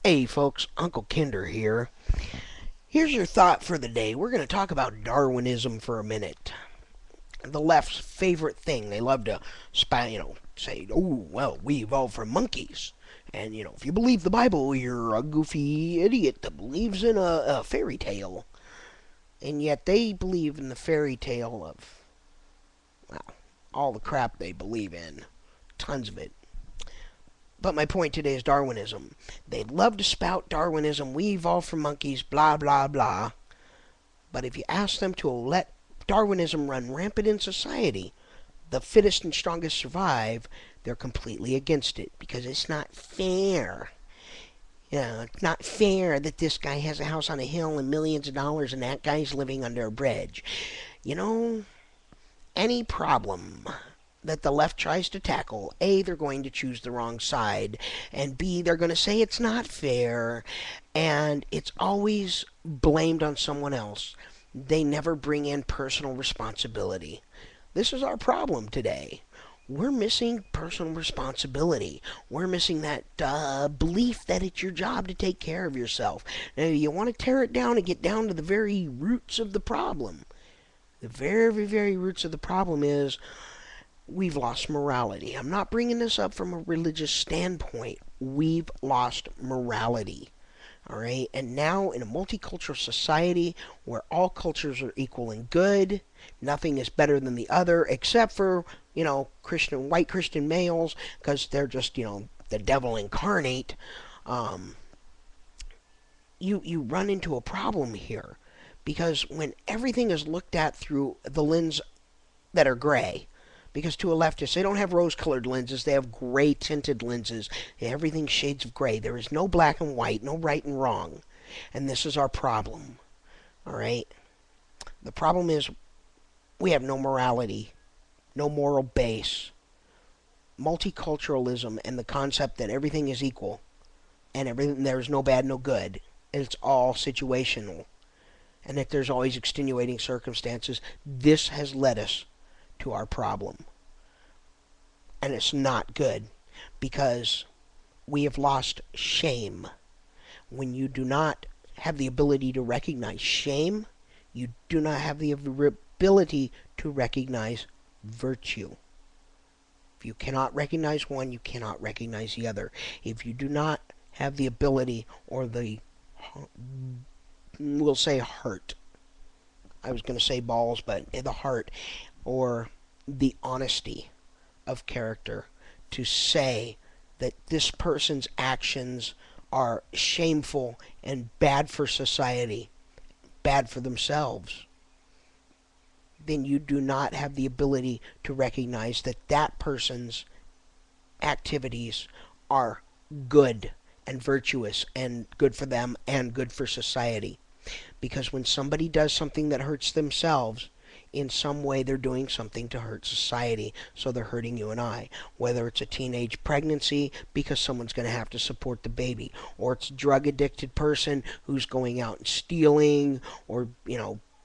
Hey folks, Uncle Kinder here. Here's your thought for the day. We're going to talk about Darwinism for a minute. The left's favorite thing. They love to say, oh, well, we evolved from monkeys. And, if you believe the Bible, you're a goofy idiot that believes in a fairy tale. And yet they believe in the fairy tale of, well, all the crap they believe in. Tons of it. But my point today is Darwinism. They love to spout Darwinism. We evolved from monkeys, blah, blah, blah. But if you ask them to let Darwinism run rampant in society, the fittest and strongest survive, they're completely against it because it's not fair. It's not fair that this guy has a house on a hill and millions of dollars and that guy's living under a bridge. Any problem that the left tries to tackle, A, they're going to choose the wrong side, and B, they're going to say it's not fair, and it's always blamed on someone else. They never bring in personal responsibility. This is our problem today. We're missing personal responsibility. We're missing that belief that it's your job to take care of yourself. Now, you want to tear it down and get down to the very roots of the problem. The very, very roots of the problem is we've lost morality. I'm not bringing this up from a religious standpoint. We've lost morality. All right? And now in a multicultural society where all cultures are equal and good, nothing is better than the other except for, white Christian males because they're just, the devil incarnate. You run into a problem here because when everything is looked at through the lens that are gray, because to a leftist, they don't have rose-colored lenses. They have gray-tinted lenses. Everything's shades of gray. There is no black and white, no right and wrong. And this is our problem. All right? The problem is we have no morality, no moral base. Multiculturalism and the concept that everything is equal and there's no bad, no good. And it's all situational. And that there's always extenuating circumstances. This has led us to our problem. And it's not good because we have lost shame. When you do not have the ability to recognize shame, you do not have the ability to recognize virtue. If you cannot recognize one, you cannot recognize the other. If you do not have the ability or we'll say heart. I was going to say balls, but the heart or the honesty of character to say that this person's actions are shameful and bad for society, bad for themselves, then you do not have the ability to recognize that that person's activities are good and virtuous and good for them and good for society. Because when somebody does something that hurts themselves, in some way they're doing something to hurt society, so they're hurting you and I. Whether it's a teenage pregnancy because someone's going to have to support the baby, or it's a drug-addicted person who's going out and stealing, or,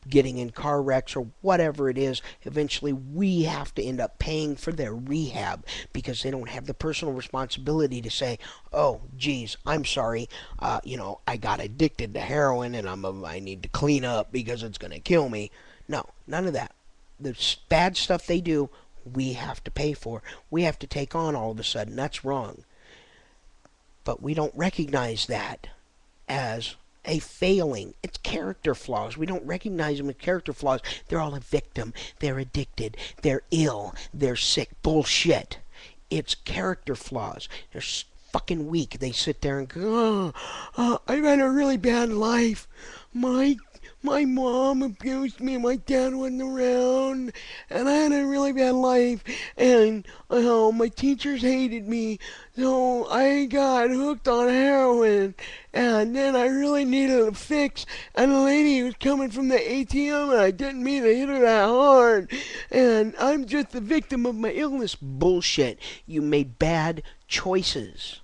getting in car wrecks, or whatever it is, eventually we have to end up paying for their rehab because they don't have the personal responsibility to say, oh, geez, I'm sorry, I got addicted to heroin and I need to clean up because it's going to kill me. No, none of that. The bad stuff they do, we have to pay for. We have to take on all of a sudden. That's wrong. But we don't recognize that as a failing. It's character flaws. We don't recognize them as character flaws. They're all a victim. They're addicted. They're ill. They're sick. Bullshit. It's character flaws. They're fucking weak. They sit there and go, I've had a really bad life. My mom abused me, my dad wasn't around, and I had a really bad life, and my teachers hated me, so I got hooked on heroin, and then I really needed a fix, and a lady was coming from the ATM, and I didn't mean to hit her that hard, and I'm just the victim of my illness. Bullshit. You made bad choices.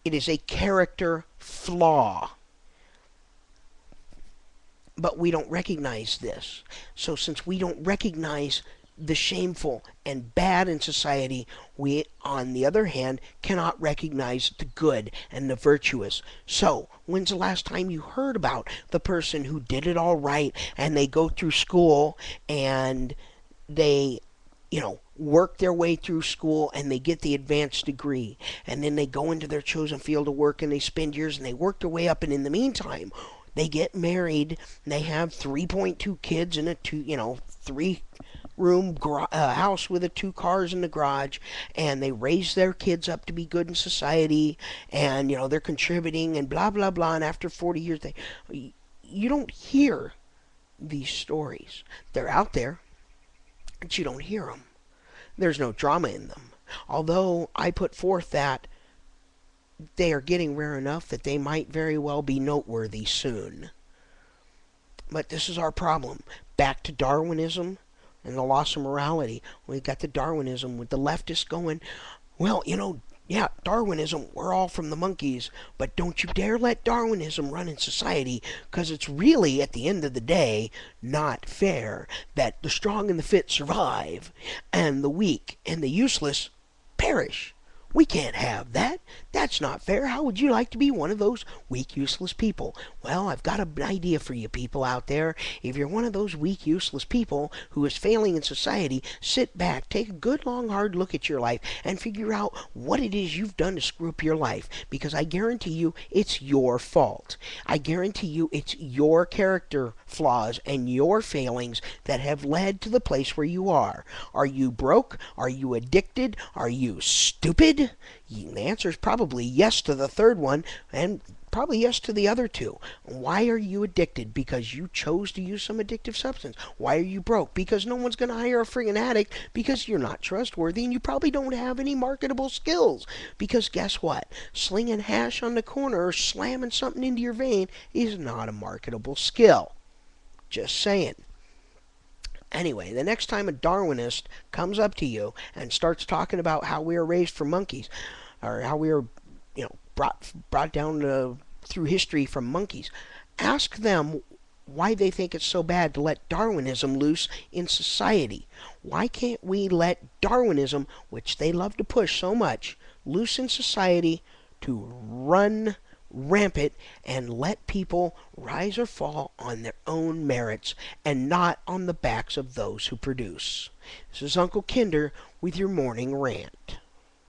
It is a character flaw. But we don't recognize this. So since we don't recognize the shameful and bad in society, we, on the other hand, cannot recognize the good and the virtuous. So, when's the last time you heard about the person who did it all right and they go through school and they work their way through school and they get the advanced degree and then they go into their chosen field of work and they spend years and they work their way up, and in the meantime they get married and they have 3.2 kids in a three room house with 2 cars in the garage, and they raise their kids up to be good in society, and they're contributing and blah blah blah, and after 40 years you don't hear these stories. They're out there, but you don't hear them. There's no drama in them. Although I put forth that they are getting rare enough that they might very well be noteworthy soon. But this is our problem. Back to Darwinism and the loss of morality. We've got the Darwinism with the leftists going, well, yeah, Darwinism, we're all from the monkeys, but don't you dare let Darwinism run in society, because it's really, at the end of the day, not fair that the strong and the fit survive, and the weak and the useless perish. We can't have that. That's not fair. How would you like to be one of those weak, useless people? Well, I've got an idea for you people out there. If you're one of those weak, useless people who is failing in society, sit back, take a good, long, hard look at your life, and figure out what it is you've done to screw up your life. Because I guarantee you, it's your fault. I guarantee you, it's your character flaws and your failings that have led to the place where you are. Are you broke? Are you addicted? Are you stupid? The answer is probably yes to the third one, and probably yes to the other two. Why are you addicted? Because you chose to use some addictive substance. Why are you broke? Because no one's going to hire a friggin' addict, because you're not trustworthy and you probably don't have any marketable skills. Because guess what? Slinging hash on the corner or slamming something into your vein is not a marketable skill. Just saying. Anyway, the next time a Darwinist comes up to you and starts talking about how we are raised from monkeys, or how we are, brought down through history from monkeys, ask them why they think it's so bad to let Darwinism loose in society. Why can't we let Darwinism, which they love to push so much, loose in society to run rampant and let people rise or fall on their own merits and not on the backs of those who produce? This is Uncle Kinder with your morning rant.